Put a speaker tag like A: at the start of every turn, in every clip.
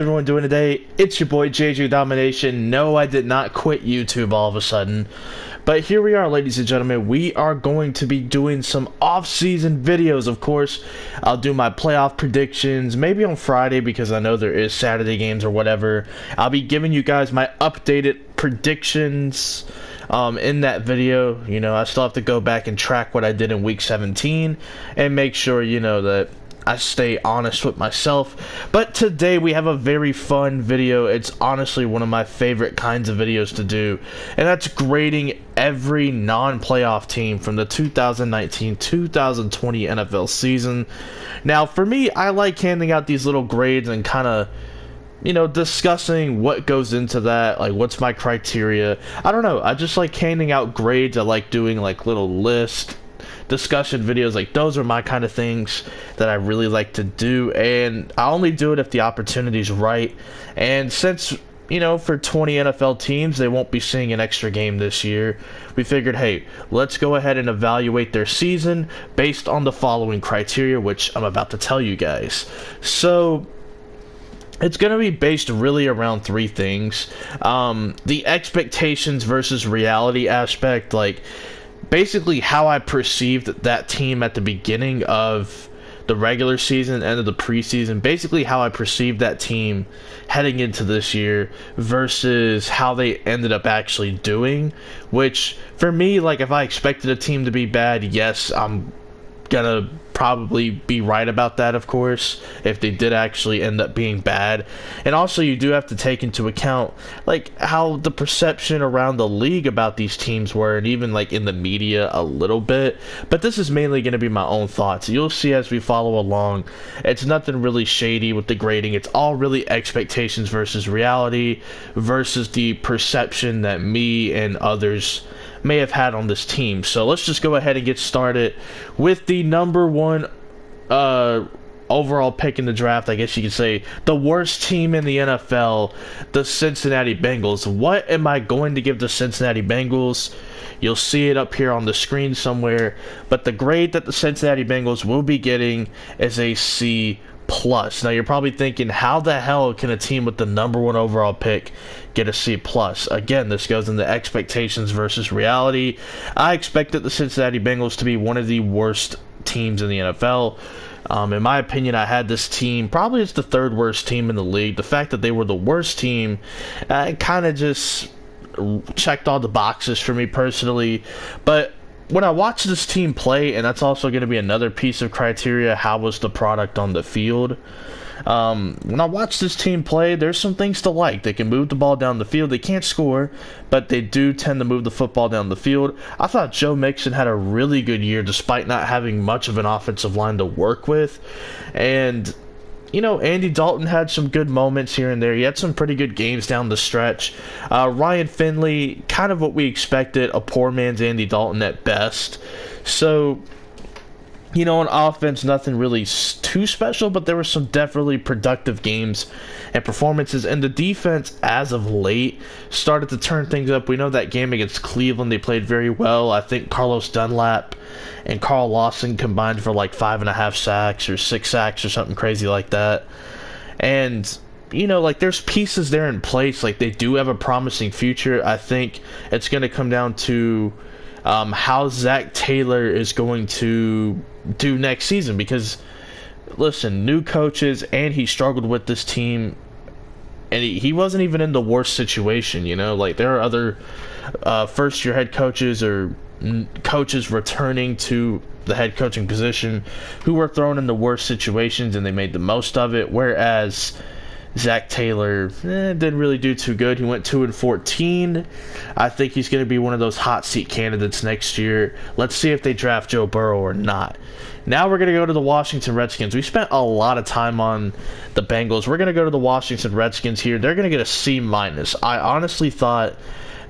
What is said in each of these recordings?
A: Everyone doing today? It's your boy JJ Domination. No, I did not quit YouTube all of a sudden, but here we are, ladies and gentlemen. We are going to be doing some off-season videos. Of course, I'll do my playoff predictions maybe on Friday because I know there is Saturday games or whatever. I'll be giving you guys my updated predictions in that video. I still have to go back and track what I did in week 17 and make sure that I stay honest with myself. But today we have a very fun video. It's honestly one of my favorite kinds of videos to do, and that's grading every non-playoff team from the 2019-2020 NFL season. Now, for me, I like handing out these little grades and kind of discussing what goes into that, like what's my criteria. I don't know, I just like handing out grades. I like doing like little lists, discussion videos. Like, those are my kind of things that I really like to do, and I only do it if the opportunity's right. And since for 20 NFL teams, they won't be seeing an extra game this year, we figured, hey, let's go ahead and evaluate their season based on the following criteria, which I'm about to tell you guys. So it's going to be based really around three things. The expectations versus reality aspect, like basically how I perceived that team at the beginning of the regular season, end of the preseason, basically how I perceived that team heading into this year versus how they ended up actually doing. Which, for me, like, if I expected a team to be bad, yes, I'm gonna probably be right about that, of course, if they did actually end up being bad. And also, you do have to take into account like how the perception around the league about these teams were, and even like in the media a little bit. But this is mainly going to be my own thoughts. You'll see as we follow along. It's nothing really shady with the grading. It's all really expectations versus reality versus the perception that me and others may have had on this team. So let's just go ahead and get started with the number one overall pick in the draft. I guess you could say the worst team in the NFL, the Cincinnati Bengals. What am I going to give the Cincinnati Bengals? You'll see it up here on the screen somewhere, but the grade that the Cincinnati Bengals will be getting is a C+. Now you're probably thinking, how the hell can a team with the number one overall pick get a C+? Again, this goes into expectations versus reality. I expected the Cincinnati Bengals to be one of the worst teams in the NFL. In my opinion, I had this team probably as the third worst team in the league. The fact that they were the worst team kind of just checked all the boxes for me personally. But when I watch this team play, and that's also going to be another piece of criteria, how was the product on the field? When I watch this team play, there's some things to like. They can move the ball down the field. They can't score, but they do tend to move the football down the field. I thought Joe Mixon had a really good year despite not having much of an offensive line to work with. And Andy Dalton had some good moments here and there. He had some pretty good games down the stretch. Ryan Finley, kind of what we expected, a poor man's Andy Dalton at best. So, on offense, nothing really too special, but there were some definitely productive games and performances. And the defense, as of late, started to turn things up. We know that game against Cleveland, they played very well. I think Carlos Dunlap and Carl Lawson combined for like 5.5 sacks or 6 sacks or something crazy like that. And like, there's pieces there in place. Like, they do have a promising future. I think it's going to come down to how Zach Taylor is going to do next season, because listen, new coaches, and he struggled with this team, and he wasn't even in the worst situation. Like, there are other first year head coaches or coaches returning to the head coaching position who were thrown in the worst situations and they made the most of it, whereas Zach Taylor didn't really do too good. He went 2-14. I think he's going to be one of those hot seat candidates next year. Let's see if they draft Joe Burrow or not. Now we're going to go to the Washington Redskins. We spent a lot of time on the Bengals. We're going to go to the Washington Redskins here. They're going to get a C-. I honestly thought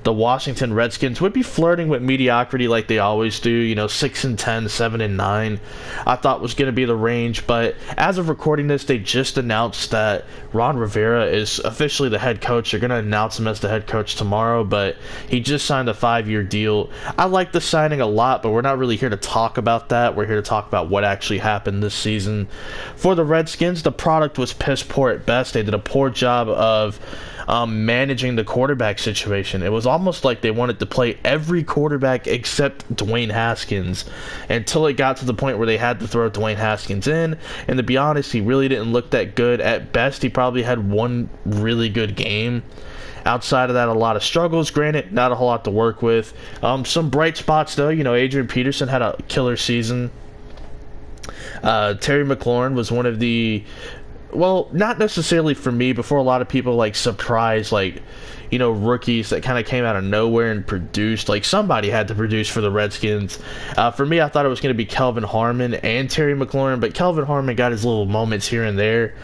A: the Washington Redskins would be flirting with mediocrity like they always do. 6-10, 7-9. I thought was going to be the range, but as of recording this, they just announced that Ron Rivera is officially the head coach. They're going to announce him as the head coach tomorrow, but he just signed a 5-year deal. I like the signing a lot, but we're not really here to talk about that. We're here to talk about what actually happened this season. For the Redskins, the product was piss poor at best. They did a poor job of managing the quarterback situation. It was almost like they wanted to play every quarterback except Dwayne Haskins until it got to the point where they had to throw Dwayne Haskins in. And to be honest, he really didn't look that good. At best, he probably had one really good game. Outside of that, a lot of struggles. Granted, not a whole lot to work with. Some bright spots, though. Adrian Peterson had a killer season. Terry McLaurin was one of the... Well, not necessarily for me, but for a lot of people, surprise, rookies that kind of came out of nowhere and produced. Somebody had to produce for the Redskins. For me, I thought it was going to be Kelvin Harmon and Terry McLaurin, but Kelvin Harmon got his little moments here and there.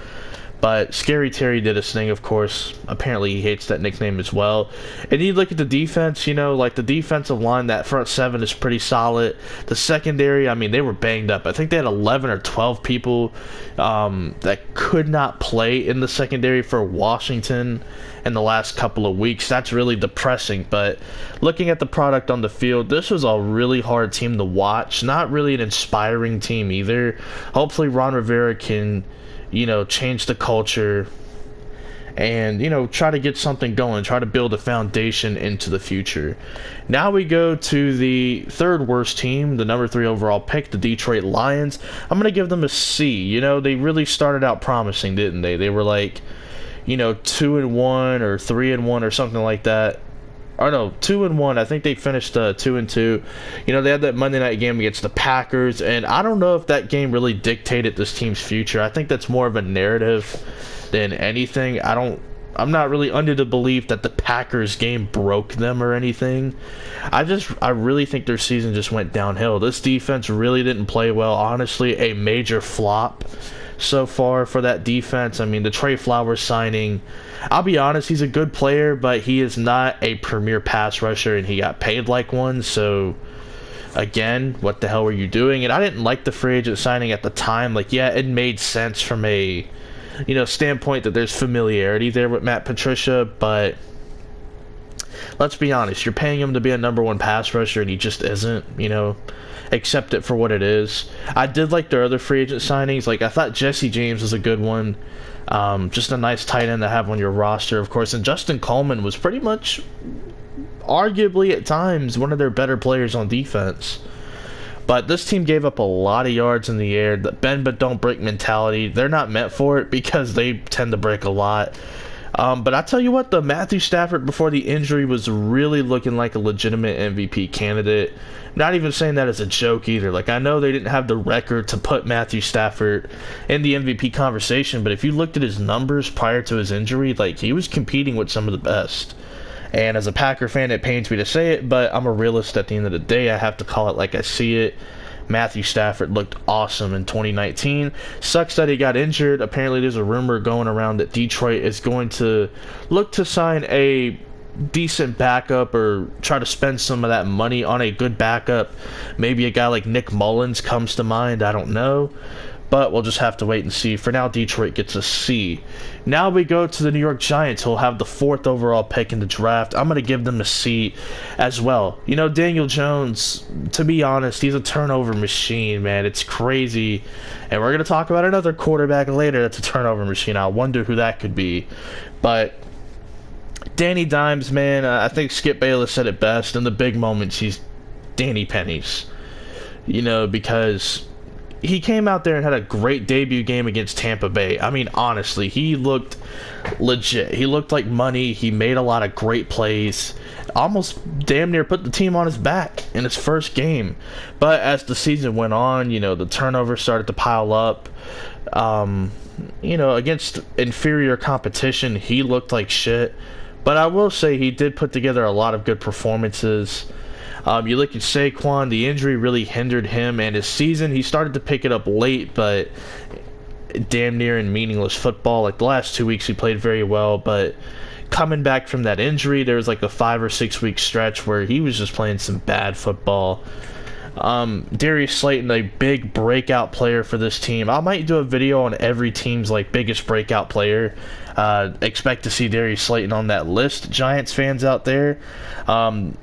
A: But Scary Terry did his thing, of course. Apparently, he hates that nickname as well. And you look at the defense, the defensive line, that front seven is pretty solid. The secondary, they were banged up. I think they had 11 or 12 people that could not play in the secondary for Washington in the last couple of weeks. That's really depressing. But looking at the product on the field, this was a really hard team to watch. Not really an inspiring team either. Hopefully, Ron Rivera can... change the culture and, try to get something going, try to build a foundation into the future. Now we go to the third worst team, the number 3 overall pick, the Detroit Lions. I'm going to give them a C. They really started out promising, didn't they? They were 2-1 or 3-1 or something like that. Or no, 2-1. I think they finished 2-2. They had that Monday night game against the Packers, and I don't know if that game really dictated this team's future. I think that's more of a narrative than anything. I'm not really under the belief that the Packers game broke them or anything. I really think their season just went downhill. This defense really didn't play well. Honestly, a major flop so far for that defense. The Trey Flowers signing, I'll be honest, he's a good player, but he is not a premier pass rusher, and he got paid like one. So again, what the hell were you doing? And I didn't like the free agent signing at the time. It made sense from a standpoint that there's familiarity there with Matt Patricia, but let's be honest, you're paying him to be a number 1 pass rusher, and he just isn't. Accept it for what it is. I did like their other free agent signings. I thought Jesse James was a good one. Just a nice tight end to have on your roster, of course. And Justin Coleman was pretty much, arguably at times, one of their better players on defense. But this team gave up a lot of yards in the air. The bend but don't break mentality, they're not meant for it because they tend to break a lot. But I tell you what, the Matthew Stafford before the injury was really looking like a legitimate MVP candidate. Not even saying that as a joke either. I know they didn't have the record to put Matthew Stafford in the MVP conversation, but if you looked at his numbers prior to his injury, he was competing with some of the best. And as a Packer fan, it pains me to say it, but I'm a realist at the end of the day. I have to call it like I see it. Matthew Stafford looked awesome in 2019. Sucks that he got injured. Apparently there's a rumor going around that Detroit is going to look to sign a decent backup or try to spend some of that money on a good backup. Maybe a guy like Nick Mullins comes to mind. I don't know. But we'll just have to wait and see. For now, Detroit gets a C. Now we go to the New York Giants, who'll have the 4th overall pick in the draft. I'm going to give them a C as well. Daniel Jones, to be honest, he's a turnover machine, man. It's crazy. And we're going to talk about another quarterback later that's a turnover machine. I wonder who that could be. But Danny Dimes, man, I think Skip Bayless said it best. In the big moments, he's Danny Pennies. Because he came out there and had a great debut game against Tampa Bay. Honestly, he looked legit. He looked like money. He made a lot of great plays. Almost damn near put the team on his back in his first game. But as the season went on, the turnovers started to pile up. Against inferior competition, he looked like shit. But I will say he did put together a lot of good performances. You look at Saquon, the injury really hindered him and his season. He started to pick it up late, but damn near in meaningless football. The last 2 weeks he played very well, but coming back from that injury, there was like a 5 or 6 week stretch where he was just playing some bad football. Darius Slayton, a big breakout player for this team. I might do a video on every team's like biggest breakout player. Expect to see Darius Slayton on that list, Giants fans out there. And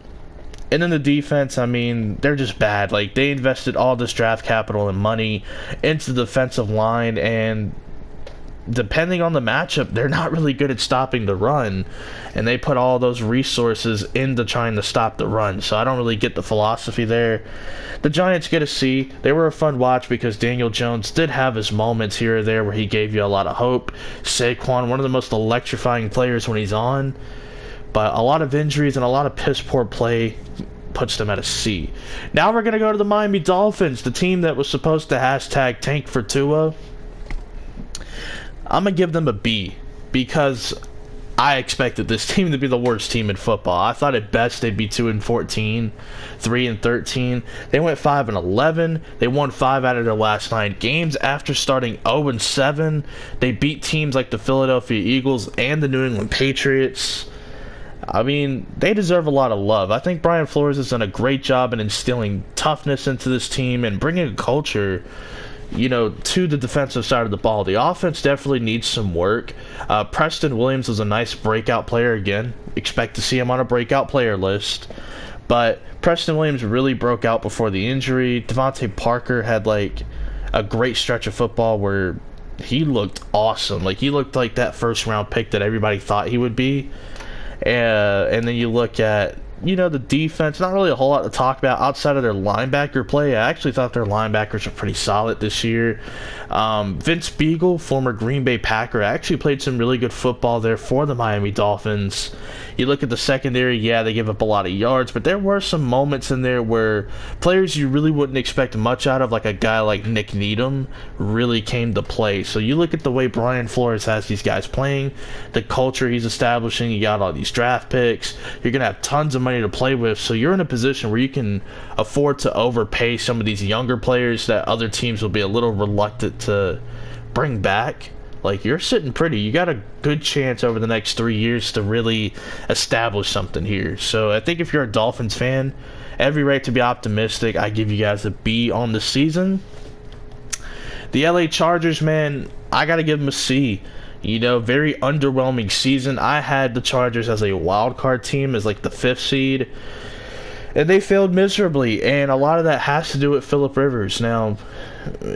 A: then the defense, I mean, they're just bad. Like, they invested all this draft capital and money into the defensive line, and depending on the matchup, they're not really good at stopping the run, and they put all those resources into trying to stop the run. So I don't really get the philosophy there. The Giants get a C. They were a fun watch because Daniel Jones did have his moments here or there where he gave you a lot of hope. Saquon, one of the most electrifying players when he's on, but a lot of injuries and a lot of piss poor play puts them at a C. Now we're going to go to the Miami Dolphins, the team that was supposed to hashtag tank for Tua. I'm going to give them a B because I expected this team to be the worst team in football. I thought at best they'd be 2-14, 3-13. They went 5-11. They won 5 out of their last 9 games after starting 0-7. They beat teams like the Philadelphia Eagles and the New England Patriots. I mean, they deserve a lot of love. I think Brian Flores has done a great job in instilling toughness into this team and bringing a culture, you know, to the defensive side of the ball. The offense definitely needs some work. Preston Williams was a nice breakout player again. Expect to see him on a breakout player list. But Preston Williams really broke out before the injury. Devontae Parker had, like, a great stretch of football where he looked awesome. Like, he looked like that first-round pick that everybody thought he would be. And then you look at, you know, the defense, not really a whole lot to talk about outside of their linebacker play. I actually thought their linebackers were pretty solid this year. Vince Beagle, former Green Bay Packer, actually played some really good football there for the Miami Dolphins. You look at the secondary, yeah, they give up a lot of yards, but there were some moments in there where players you really wouldn't expect much out of, like a guy like Nick Needham, really came to play. So you look at the way Brian Flores has these guys playing, the culture he's establishing, you got all these draft picks, you're going to have tons of money to play with, so you're in a position where you can afford to overpay some of these younger players that other teams will be a little reluctant to bring back. Like, you're sitting pretty. You got a good chance over the next 3 years to really establish something here. So I think if you're a Dolphins fan, every right to be optimistic. I give you guys a B on the season. The LA Chargers, man, I got to give them a C. You know, very underwhelming season. I had the Chargers as a wild card team, as like the 5th seed, and they failed miserably, and a lot of that has to do with Phillip Rivers. Now,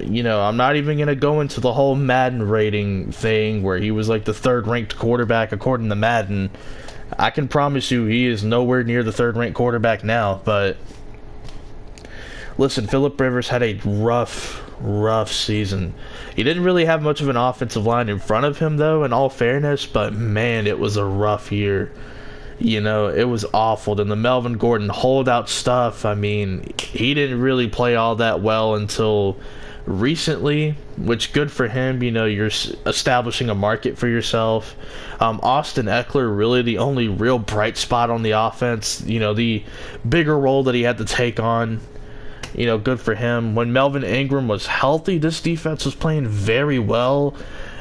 A: you know, I'm not even going to go into the whole Madden rating thing where he was like the 3rd ranked quarterback according to Madden. I can promise you he is nowhere near the 3rd ranked quarterback now, but listen, Phillip Rivers had a rough season. He didn't really have much of an offensive line in front of him, though, in all fairness, but man, it was a rough year. You know, it was awful. Then the Melvin Gordon holdout stuff, I mean, he didn't really play all that well until recently, which good for him. You know, you're establishing a market for yourself. Austin Eckler, really the only real bright spot on the offense. You know, the bigger role that he had to take on. You know, good for him. When Melvin Ingram was healthy, this defense was playing very well.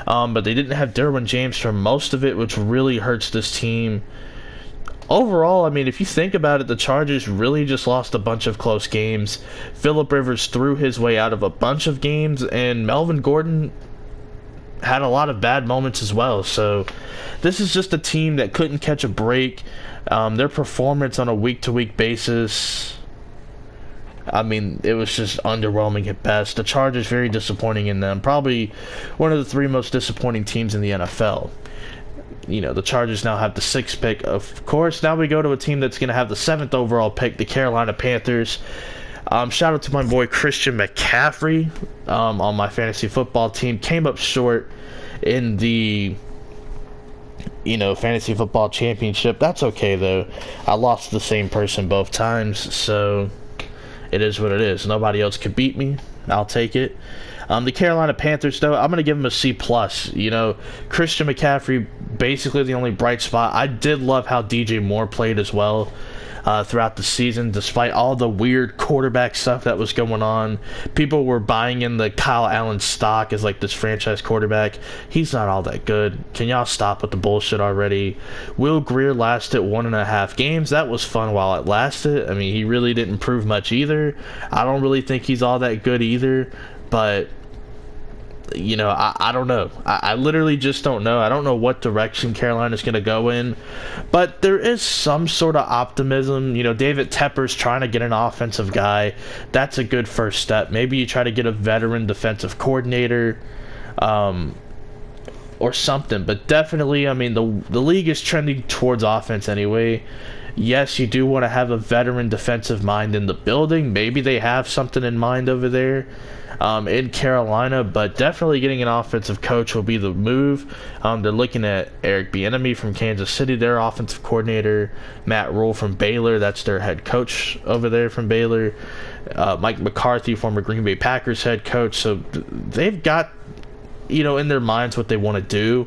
A: But they didn't have Derwin James for most of it, which really hurts this team. Overall, I mean, if you think about it, the Chargers really just lost a bunch of close games. Phillip Rivers threw his way out of a bunch of games, and Melvin Gordon had a lot of bad moments as well. So this is just a team that couldn't catch a break. Their performance on a week-to-week basis, I mean, it was just underwhelming at best. The Chargers, very disappointing in them. Probably one of the 3 most disappointing teams in the NFL. You know, the Chargers now have the 6th pick. Of course, now we go to a team that's going to have the 7th overall pick, the Carolina Panthers. Shout out to my boy Christian McCaffrey on my fantasy football team. Came up short in the, you know, fantasy football championship. That's okay, though. I lost to the same person both times, so it is what it is. Nobody else could beat me. I'll take it. The Carolina Panthers, though, I'm going to give them a C+. You know, Christian McCaffrey basically the only bright spot. I did love how DJ Moore played as well throughout the season, despite all the weird quarterback stuff that was going on. People were buying in the Kyle Allen stock as like this franchise quarterback. He's not all that good. Can y'all stop with the bullshit already? Will Greer lasted 1.5 games. That was fun while it lasted. I mean, he really didn't prove much either. I don't really think he's all that good either, but you know, I don't know. I literally just don't know. I don't know what direction Carolina's going to go in. But there is some sort of optimism. You know, David Tepper's trying to get an offensive guy. That's a good first step. Maybe you try to get a veteran defensive coordinator or something. But definitely, I mean, the league is trending towards offense anyway. Yes, you do want to have a veteran defensive mind in the building. Maybe they have something in mind over there in Carolina, but definitely getting an offensive coach will be the move. They're looking at Eric Bieniemy from Kansas City, their offensive coordinator, Matt Rule from Baylor, that's their head coach over there from Baylor, Mike McCarthy, former Green Bay Packers head coach. So they've got, you know, in their minds what they want to do.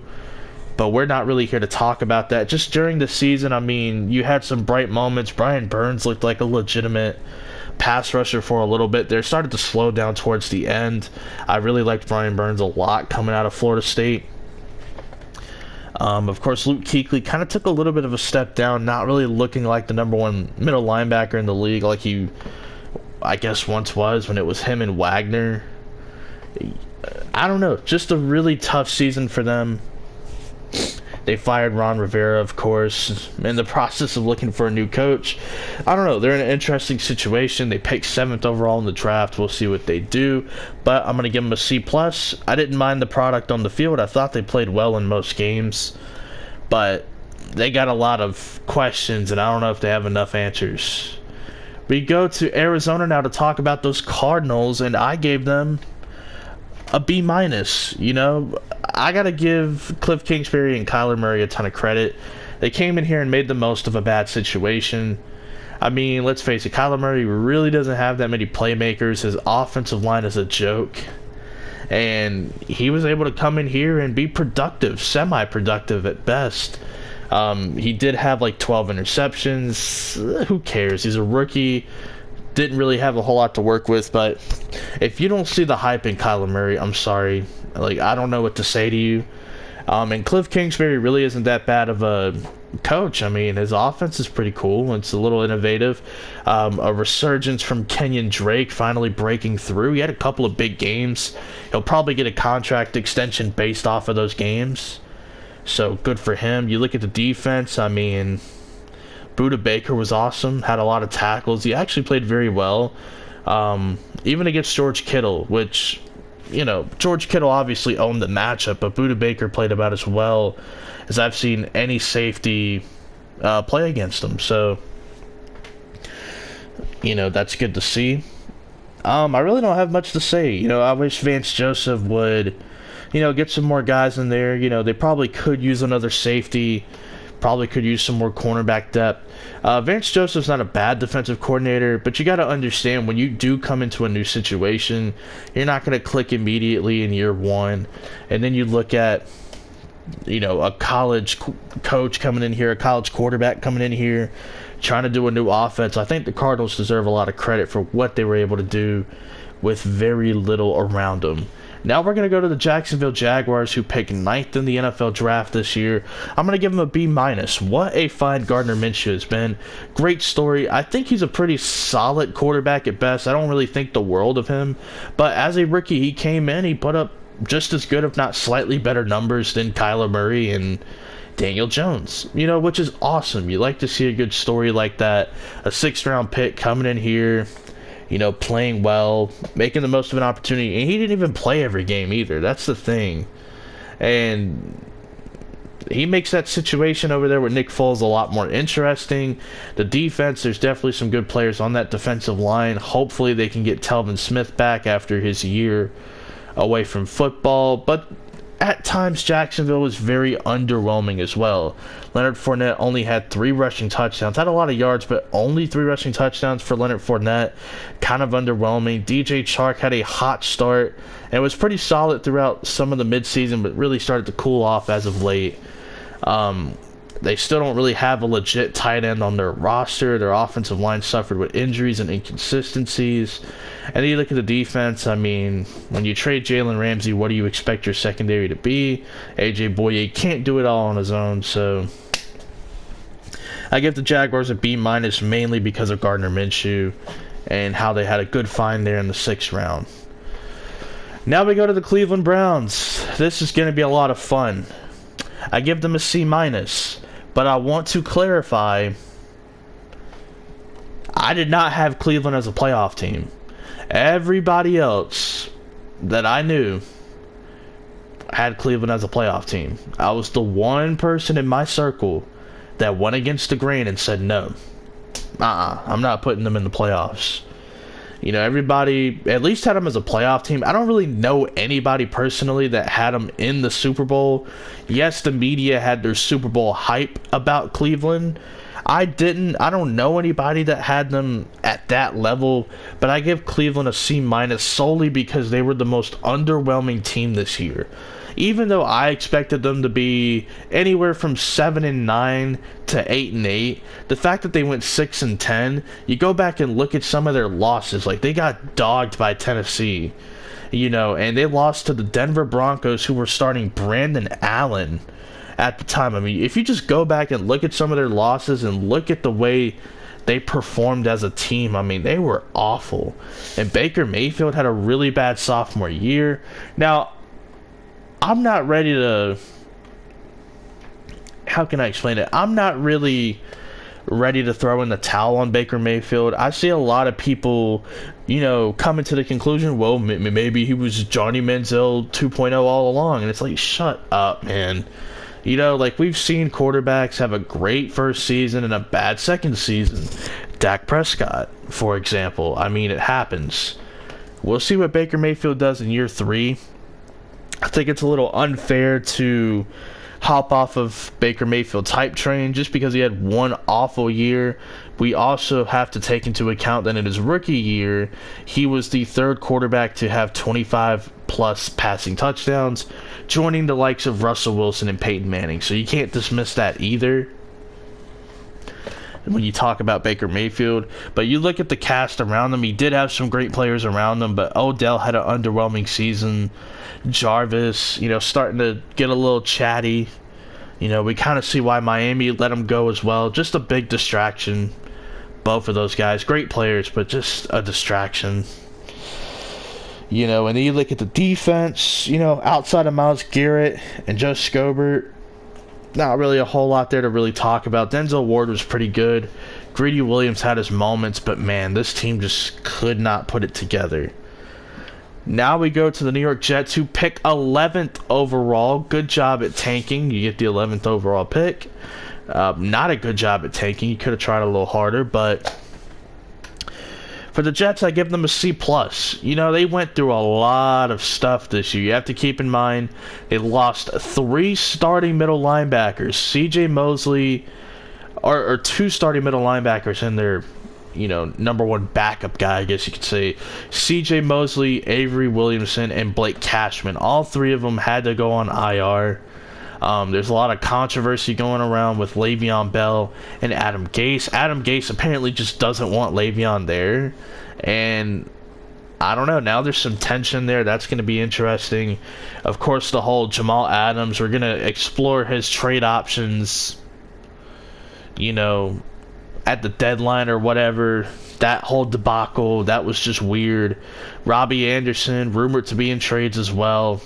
A: But we're not really here to talk about that. Just during the season, I mean, you had some bright moments. Brian Burns looked like a legitimate pass rusher for a little bit. They started to slow down towards the end. I really liked Brian Burns a lot coming out of Florida State. Of course, Luke Kuechly kind of took a little bit of a step down, not really looking like the number one middle linebacker in the league like he, I guess, once was when it was him and Wagner. I don't know. Just a really tough season for them. They fired Ron Rivera, of course, in the process of looking for a new coach. I don't know. They're in an interesting situation. They picked 7th overall in the draft. We'll see what they do. But I'm going to give them a C+. I didn't mind the product on the field. I thought they played well in most games. But they got a lot of questions, and I don't know if they have enough answers. We go to Arizona now to talk about those Cardinals, and I gave them a B-. You know, I gotta give Cliff Kingsbury and Kyler Murray a ton of credit. They came in here and made the most of a bad situation. I mean, let's face it, Kyler Murray really doesn't have that many playmakers. His offensive line is a joke. And he was able to come in here and be productive, semi-productive at best. He did have like 12 interceptions. Who cares? He's a rookie. Didn't really have a whole lot to work with, but if you don't see the hype in Kyler Murray, I'm sorry. Like, I don't know what to say to you. And Cliff Kingsbury really isn't that bad of a coach. I mean, his offense is pretty cool. It's a little innovative. A resurgence from Kenyon Drake finally breaking through. He had a couple of big games. He'll probably get a contract extension based off of those games. So, good for him. You look at the defense, I mean, Buda Baker was awesome, had a lot of tackles. He actually played very well, even against George Kittle, which, you know, George Kittle obviously owned the matchup, but Buda Baker played about as well as I've seen any safety play against him. So, you know, that's good to see. I really don't have much to say. You know, I wish Vance Joseph would, you know, get some more guys in there. You know, they probably could use another safety. Probably could use some more cornerback depth. Vance Joseph's not a bad defensive coordinator, but you got to understand when you do come into a new situation, you're not going to click immediately in year one. And then you look at, you know, a college coach coming in here, a college quarterback coming in here, trying to do a new offense. I think the Cardinals deserve a lot of credit for what they were able to do with very little around them. Now we're going to go to the Jacksonville Jaguars, who picked 9th in the NFL draft this year. I'm going to give them a B-. What a find Gardner Minshew has been. Great story. I think he's a pretty solid quarterback at best. I don't really think the world of him. But as a rookie, he came in, he put up just as good, if not slightly better numbers than Kyler Murray and Daniel Jones, you know, which is awesome. You like to see a good story like that. A 6th-round pick coming in here, you know, playing well, making the most of an opportunity. And he didn't even play every game either. That's the thing. And he makes that situation over there with Nick Foles a lot more interesting. The defense, there's definitely some good players on that defensive line. Hopefully they can get Telvin Smith back after his year away from football. But at times, Jacksonville was very underwhelming as well. Leonard Fournette only had 3 rushing touchdowns. Had a lot of yards, but only 3 rushing touchdowns for Leonard Fournette. Kind of underwhelming. DJ Chark had a hot start and was pretty solid throughout some of the midseason, but really started to cool off as of late. They still don't really have a legit tight end on their roster. Their offensive line suffered with injuries and inconsistencies. And then you look at the defense. I mean, when you trade Jalen Ramsey, what do you expect your secondary to be? AJ Boye can't do it all on his own, so I give the Jaguars a B- mainly because of Gardner Minshew and how they had a good find there in the 6th round. Now we go to the Cleveland Browns. This is going to be a lot of fun. I give them a C-, but I want to clarify, I did not have Cleveland as a playoff team. Everybody else that I knew had Cleveland as a playoff team. I was the one person in my circle that went against the grain and said, no, I'm not putting them in the playoffs. You know, everybody at least had them as a playoff team. I don't really know anybody personally that had them in the Super Bowl. Yes, the media had their Super Bowl hype about Cleveland. I don't know anybody that had them at that level, but I give Cleveland a C- solely because they were the most underwhelming team this year. Even though I expected them to be anywhere from 7-9 to 8-8, the fact that they went 6-10, you go back and look at some of their losses. Like, they got dogged by Tennessee, you know, and they lost to the Denver Broncos, who were starting Brandon Allen at the time. I mean, if you just go back and look at some of their losses and look at the way they performed as a team, I mean, they were awful. And Baker Mayfield had a really bad sophomore year. Now, I'm not ready to... How can I explain it? I'm not really ready to throw in the towel on Baker Mayfield. I see a lot of people, you know, coming to the conclusion, well, maybe he was Johnny Manziel 2.0 all along. And it's like, shut up, man. You know, like, we've seen quarterbacks have a great first season and a bad second season. Dak Prescott, for example. I mean, it happens. We'll see what Baker Mayfield does in year 3. I think it's a little unfair to hop off of Baker Mayfield's hype train just because he had one awful year. We also have to take into account that in his rookie year, he was the 3rd quarterback to have 25-plus passing touchdowns, joining the likes of Russell Wilson and Peyton Manning. So you can't dismiss that either when you talk about Baker Mayfield. But you look at the cast around him, he did have some great players around him, but Odell had an underwhelming season. Jarvis, you know, starting to get a little chatty. You know, we kind of see why Miami let him go as well. Just a big distraction. Both of those guys, great players, but just a distraction. You know, and then you look at the defense, you know, outside of Myles Garrett and Joe Scobert, not really a whole lot there to really talk about. Denzel Ward was pretty good. Greedy Williams had his moments, but man, this team just could not put it together. Now we go to the New York Jets, who pick 11th overall. Good job at tanking. You get the 11th overall pick. Not a good job at tanking. You could have tried a little harder, but for the Jets, I give them a C+. You know, they went through a lot of stuff this year. You have to keep in mind they lost 3 starting middle linebackers. C.J. Mosley, or 2 starting middle linebackers in their, you know, number 1 backup guy, I guess you could say. C.J. Mosley, Avery Williamson, and Blake Cashman. All 3 of them had to go on IR. There's a lot of controversy going around with Le'Veon Bell and Adam Gase. Adam Gase apparently just doesn't want Le'Veon there. And I don't know. Now there's some tension there. That's going to be interesting. Of course, the whole Jamal Adams, we're going to explore his trade options, you know, at the deadline or whatever. That whole debacle, that was just weird. Robbie Anderson, rumored to be in trades as well.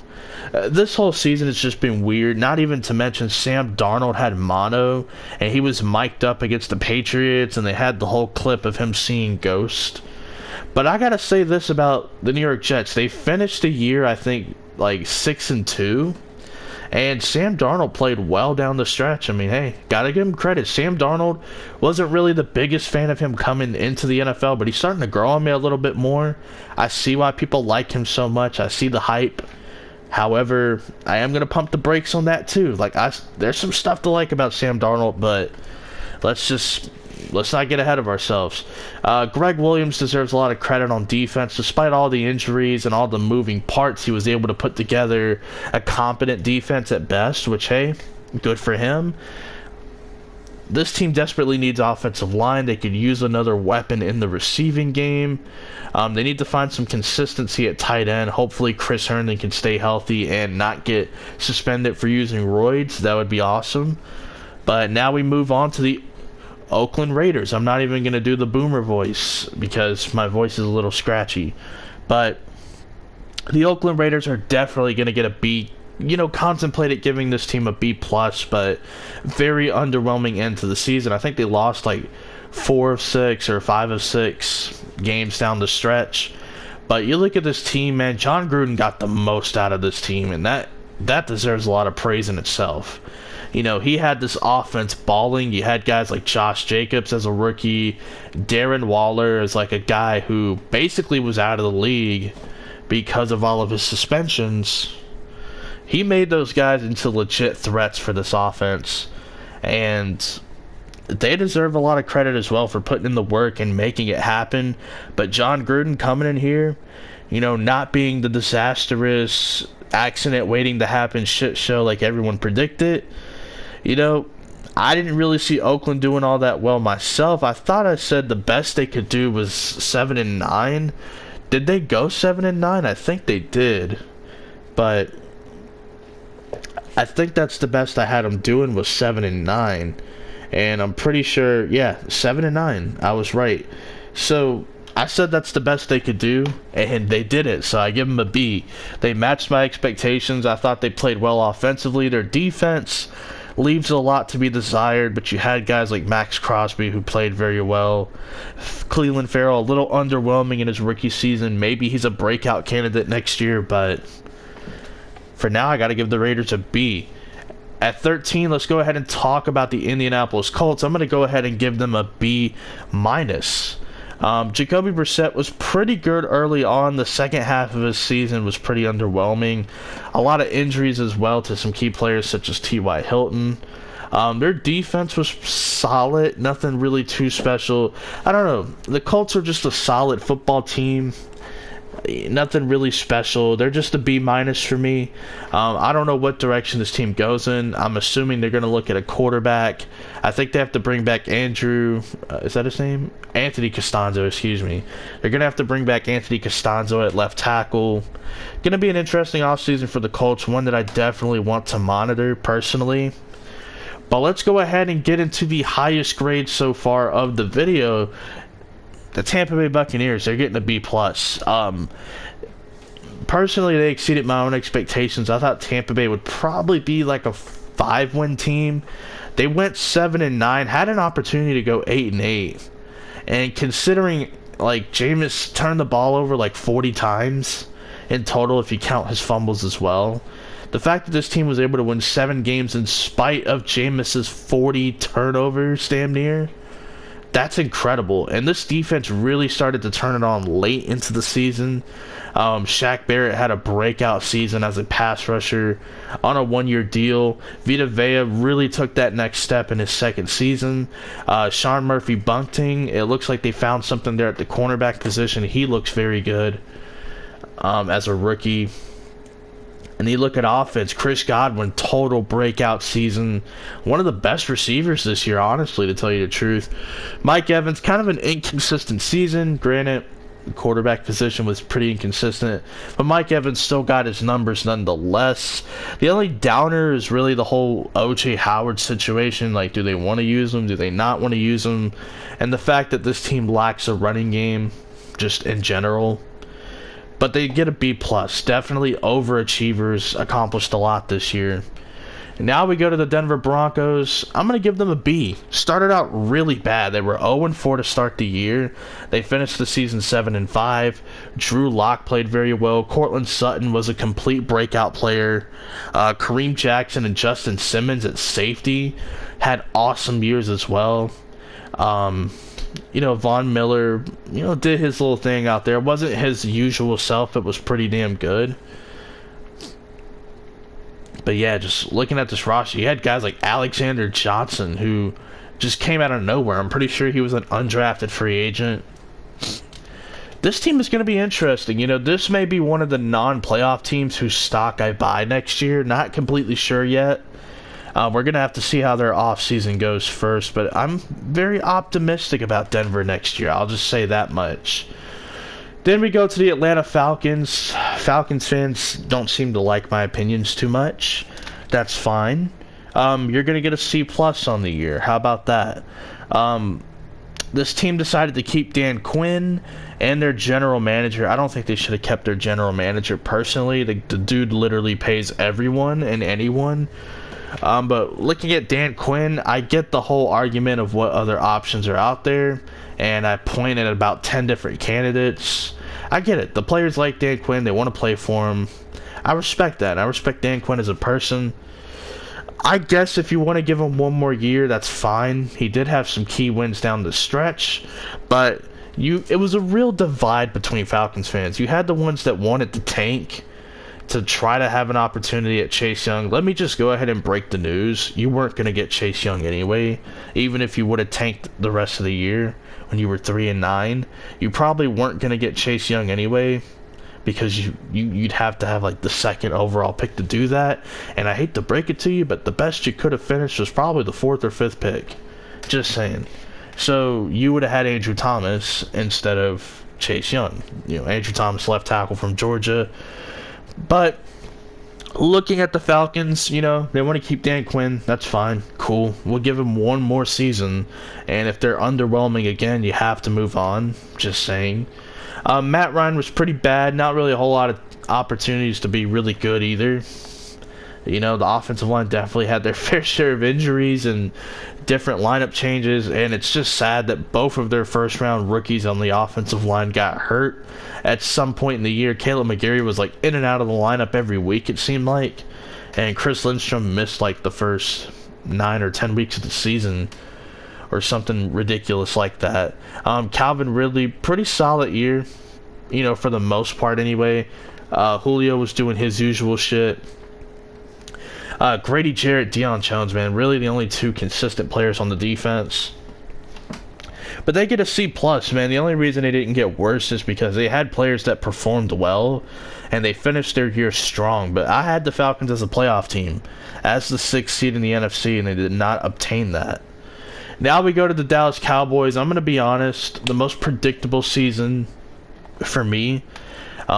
A: This whole season has just been weird. Not even to mention Sam Darnold had mono, and he was mic'd up against the Patriots, and they had the whole clip of him seeing Ghost. But I gotta say this about the New York Jets. They finished the year, I think, like 6-2. And Sam Darnold played well down the stretch. I mean, hey, gotta give him credit. Sam Darnold wasn't really the biggest fan of him coming into the NFL, but he's starting to grow on me a little bit more. I see why people like him so much. I see the hype. However, I am gonna pump the brakes on that too. Like, there's some stuff to like about Sam Darnold, but let's not get ahead of ourselves. Greg Williams deserves a lot of credit on defense. Despite all the injuries and all the moving parts, he was able to put together a competent defense at best, which, hey, good for him. This team desperately needs offensive line. They could use another weapon in the receiving game. They need to find some consistency at tight end. Hopefully Chris Herndon can stay healthy and not get suspended for using roids. That would be awesome. But now we move on to the Oakland Raiders. I'm not even going to do the boomer voice because my voice is a little scratchy. But the Oakland Raiders are definitely going to get a B. Contemplated giving this team a B+, but very underwhelming end to the season. I think they lost like 4 of 6 or 5 of 6 games down the stretch. But you look at this team, man, John Gruden got the most out of this team, and that deserves a lot of praise in itself. He had this offense balling. You had guys like Josh Jacobs as a rookie, Darren Waller as like a guy who basically was out of the league because of all of his suspensions. He made those guys into legit threats for this offense, and they deserve a lot of credit as well for putting in the work and making it happen. But John Gruden coming in here, not being the disastrous accident waiting to happen shit show like everyone predicted. I didn't really see Oakland doing all that well myself. I thought I said the best they could do was 7-9. Did they go 7-9? I think they did, but I think that's the best I had them doing was 7-9, and I'm pretty sure, 7-9. I was right. So I said that's the best they could do, and they did it. So I give them a B. They matched my expectations. I thought they played well offensively. Their defense leaves a lot to be desired, but you had guys like Max Crosby who played very well. Cleveland Farrell, a little underwhelming in his rookie season. Maybe he's a breakout candidate next year, but for now, I got to give the Raiders a B. At 13, let's go ahead and talk about the Indianapolis Colts. I'm going to go ahead and give them a B-. Jacoby Brissett was pretty good early on. The second half of his season was pretty underwhelming. A lot of injuries as well to some key players such as T.Y. Hilton. Their defense was solid. Nothing really too special. I don't know. The Colts are just a solid football team. Nothing really special. They're just a B- for me. I don't know what direction this team goes in. I'm assuming they're going to look at a quarterback. I think they have to bring back Andrew. Is that his name? Anthony Costanzo, excuse me. They're going to have to bring back Anthony Costanzo at left tackle. Going to be an interesting offseason for the Colts, one that I definitely want to monitor personally. But let's go ahead and get into the highest grade so far of the video. The Tampa Bay Buccaneers, they're getting a B+. Personally, they exceeded my own expectations. I thought Tampa Bay would probably be like a 5-win team. They went 7-9, had an opportunity to go 8-8. And considering, like, Jameis turned the ball over like 40 times in total if you count his fumbles as well. The fact that this team was able to win 7 games in spite of Jameis's 40 turnovers damn near, that's incredible. And this defense really started to turn it on late into the season. Shaq Barrett had a breakout season as a pass rusher on a 1-year deal. Vita Vea really took that next step in his second season. Sean Murphy-Bunting, it looks like they found something there at the cornerback position. He looks very good as a rookie. And you look at offense, Chris Godwin, total breakout season. One of the best receivers this year, honestly, to tell you the truth. Mike Evans, kind of an inconsistent season. Granted, the quarterback position was pretty inconsistent, but Mike Evans still got his numbers nonetheless. The only downer is really the whole O.J. Howard situation. Like, do they want to use him? Do they not want to use him? And the fact that this team lacks a running game, just in general. But they get a B+. Definitely overachievers, accomplished a lot this year. And now we go to the Denver Broncos. I'm going to give them a B. Started out really bad. They were 0-4 to start the year. They finished the season 7-5. Drew Lock played very well. Cortland Sutton was a complete breakout player. Kareem Jackson and Justin Simmons at safety had awesome years as well. Von Miller, did his little thing out there. It wasn't his usual self. It was pretty damn good. But yeah, just looking at this roster, you had guys like Alexander Johnson, who just came out of nowhere. I'm pretty sure he was an undrafted free agent. This team is going to be interesting. This may be one of the non-playoff teams whose stock I buy next year. Not completely sure yet. We're going to have to see how their offseason goes first, but I'm very optimistic about Denver next year. I'll just say that much. Then we go to the Atlanta Falcons. Falcons fans don't seem to like my opinions too much. That's fine. You're going to get a C+ on the year. How about that? This team decided to keep Dan Quinn and their general manager. I don't think they should have kept their general manager personally. The dude literally pays everyone and anyone. But looking at Dan Quinn, I get the whole argument of what other options are out there, and I pointed at about 10 different candidates. I get it. The players like Dan Quinn. They want to play for him. I respect that. I respect Dan Quinn as a person. I guess if you want to give him one more year, that's fine. He did have some key wins down the stretch, but it was a real divide between Falcons fans. You had the ones that wanted to tank to try to have an opportunity at Chase Young. Let me just go ahead and break the news. You weren't going to get Chase Young anyway, even if you would have tanked the rest of the year when you were 3-9. You probably weren't going to get Chase Young anyway, because you'd have to have like the second overall pick to do that. And I hate to break it to you, but the best you could have finished was probably the 4th or 5th pick. Just saying. So you would have had Andrew Thomas instead of Chase Young. Andrew Thomas, left tackle from Georgia. But looking at the Falcons, they want to keep Dan Quinn. That's fine. Cool. We'll give him one more season. And if they're underwhelming again, you have to move on. Just saying. Matt Ryan was pretty bad. Not really a whole lot of opportunities to be really good either. The offensive line definitely had their fair share of injuries and different lineup changes, and it's just sad that both of their first-round rookies on the offensive line got hurt at some point in the year. Caleb McGarry was like in and out of the lineup every week, it seemed like, and Chris Lindstrom missed like the first 9 or 10 weeks of the season, or something ridiculous like that. Calvin Ridley, pretty solid year, for the most part anyway. Julio was doing his usual shit. Grady Jarrett, Deion Jones, man, really the only two consistent players on the defense. But they get a C+, man. The only reason they didn't get worse is because they had players that performed well, and they finished their year strong. But I had the Falcons as a playoff team, as the 6th seed in the NFC, and they did not obtain that. Now we go to the Dallas Cowboys. I'm going to be honest, the most predictable season for me.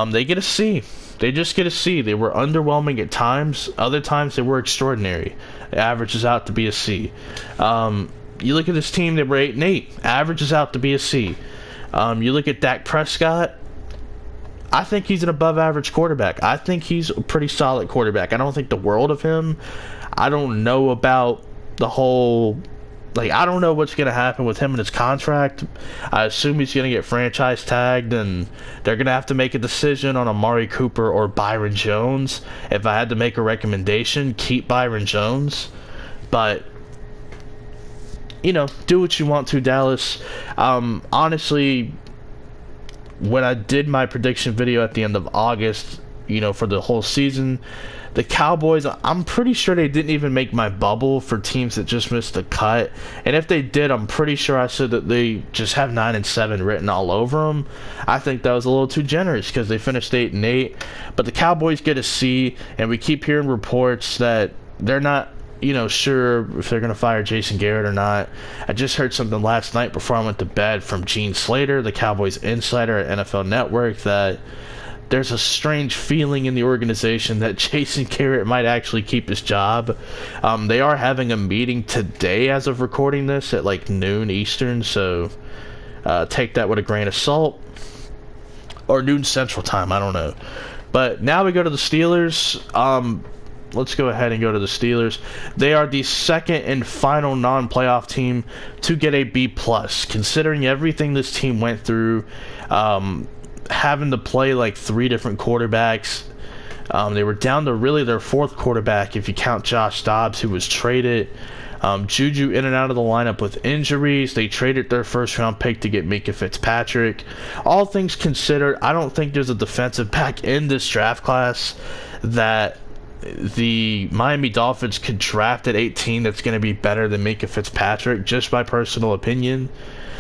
A: They get a C. They just get a C. They were underwhelming at times. Other times they were extraordinary. It averages out to be a C. You look at this team, they were 8-8. Averages out to be a C. You look at Dak Prescott. I think he's an above-average quarterback. I think he's a pretty solid quarterback. I don't think the world of him. I don't know about the whole... I don't know what's going to happen with him and his contract. I assume he's going to get franchise tagged, and they're going to have to make a decision on Amari Cooper or Byron Jones. If I had to make a recommendation, keep Byron Jones. But, do what you want to, Dallas. Honestly, when I did my prediction video at the end of August, for the whole season, the Cowboys, I'm pretty sure they didn't even make my bubble for teams that just missed the cut. And if they did, I'm pretty sure I said that they just have 9-7 written all over them. I think that was a little too generous because they finished 8-8. But the Cowboys get a C, and we keep hearing reports that they're not, sure if they're going to fire Jason Garrett or not. I just heard something last night before I went to bed from Gene Slater, the Cowboys insider at NFL Network, that there's a strange feeling in the organization that Jason Garrett might actually keep his job. They are having a meeting today as of recording this at noon Eastern, so take that with a grain of salt. Or noon Central Time, I don't know. But now we go to the Steelers. Let's go ahead and go to the Steelers. They are the second and final non-playoff team to get a B+, considering everything this team went through. Having to play 3 different quarterbacks. They were down to really their 4th quarterback if you count Josh Dobbs, who was traded. Juju in and out of the lineup with injuries. They traded their first-round pick to get Minkah Fitzpatrick. All things considered, I don't think there's a defensive back in this draft class that the Miami Dolphins could draft at 18 that's going to be better than Minkah Fitzpatrick, just my personal opinion.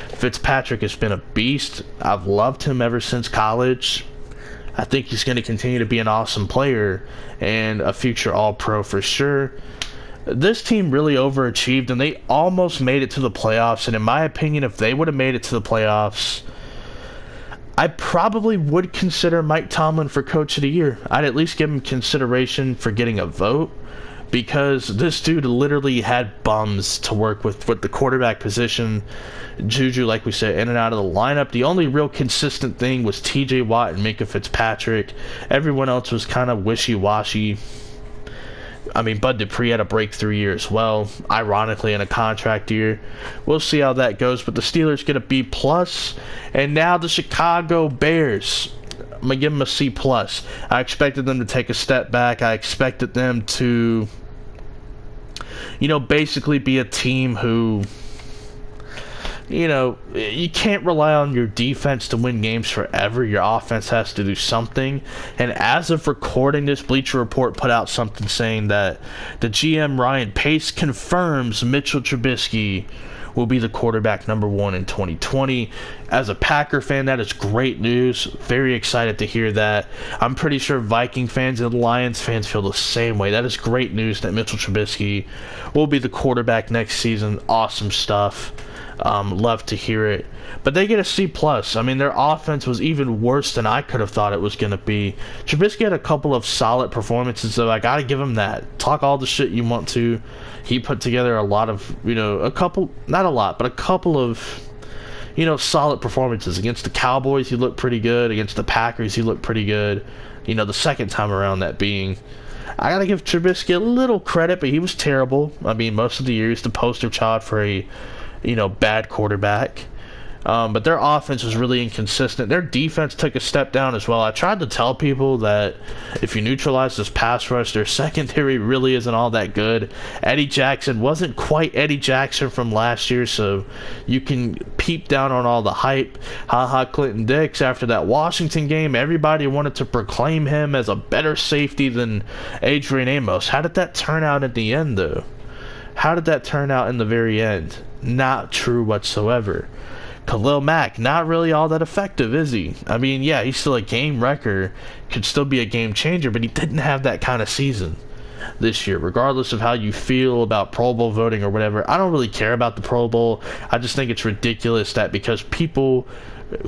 A: Fitzpatrick has been a beast. I've loved him ever since college. I think he's going to continue to be an awesome player and a future All-Pro for sure. This team really overachieved, and they almost made it to the playoffs. And in my opinion, if they would have made it to the playoffs, I probably would consider Mike Tomlin for Coach of the Year. I'd at least give him consideration for getting a vote, because this dude literally had bums to work with the quarterback position. Juju, like we said, in and out of the lineup. The only real consistent thing was TJ Watt and Minka Fitzpatrick. Everyone else was kind of wishy-washy. I mean, Bud Dupree had a breakthrough year as well, ironically in a contract year. We'll see how that goes, but the Steelers get a B+, and now the Chicago Bears. I'm going to give them a C+. I expected them to take a step back. I expected them to, basically be a team who, you can't rely on your defense to win games forever. Your offense has to do something. And as of recording this, Bleacher Report put out something saying that the GM Ryan Pace confirms Mitchell Trubisky will be the quarterback number 1 in 2020. As a Packer fan, that is great news. Very excited to hear that. I'm pretty sure Viking fans and Lions fans feel the same way. That is great news that Mitchell Trubisky will be the quarterback next season. Awesome stuff. Love to hear it. But they get a C+. I mean, their offense was even worse than I could have thought it was going to be. Trubisky had a couple of solid performances, so I got to give him that. Talk all the shit you want to. He put together a lot of, a couple, not a lot, but a couple of, solid performances. Against the Cowboys, he looked pretty good. Against the Packers, he looked pretty good. The second time around, that being. I got to give Trubisky a little credit, but he was terrible. I mean, most of the year, he's the poster child for a bad quarterback. But their offense was really inconsistent. Their defense took a step down as well. I tried to tell people that if you neutralize this pass rush, their secondary really isn't all that good. Eddie Jackson wasn't quite Eddie Jackson from last year, so you can peep down on all the hype. Clinton Dix, after that Washington game, everybody wanted to proclaim him as a better safety than Adrian Amos. How did that turn out at the end, though? How did that turn out in the very end? Not true whatsoever. Khalil Mack, not really all that effective, is he? I mean, yeah, he's still a game wrecker, could still be a game changer, but he didn't have that kind of season this year. Regardless of how you feel about Pro Bowl voting or whatever, I don't really care about the Pro Bowl. I just think it's ridiculous that because people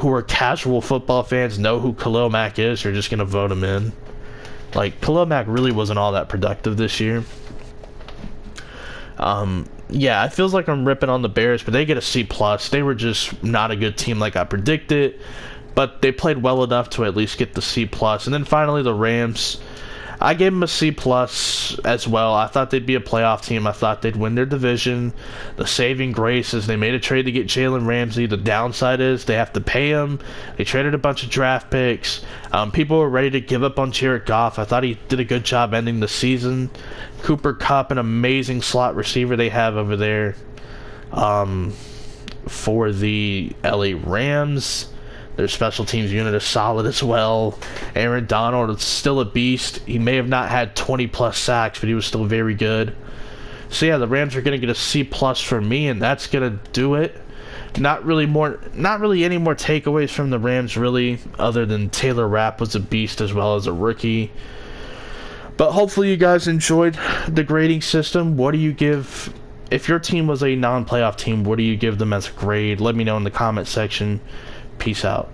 A: who are casual football fans know who Khalil Mack is, you're just going to vote him in. Like, Khalil Mack really wasn't all that productive this year. Yeah, it feels like I'm ripping on the Bears, but they get a C+. They were just not a good team like I predicted, but they played well enough to at least get the C+. And then finally the Rams. I gave them a C+ as well. I thought they'd be a playoff team. I thought they'd win their division. The saving grace is they made a trade to get Jalen Ramsey. The downside is they have to pay him. They traded a bunch of draft picks. People were ready to give up on Jared Goff. I thought he did a good job ending the season. Cooper Kupp, an amazing slot receiver they have over there for the LA Rams. Their special teams unit is solid as well. Aaron Donald is still a beast. He may have not had 20-plus sacks, but he was still very good. So yeah, the Rams are going to get a C+ for me, and that's going to do it. Not really any more takeaways from the Rams, really, other than Taylor Rapp was a beast as well as a rookie. But hopefully you guys enjoyed the grading system. What do you give, if your team was a non-playoff team, what do you give them as a grade? Let me know in the comment section. Peace out.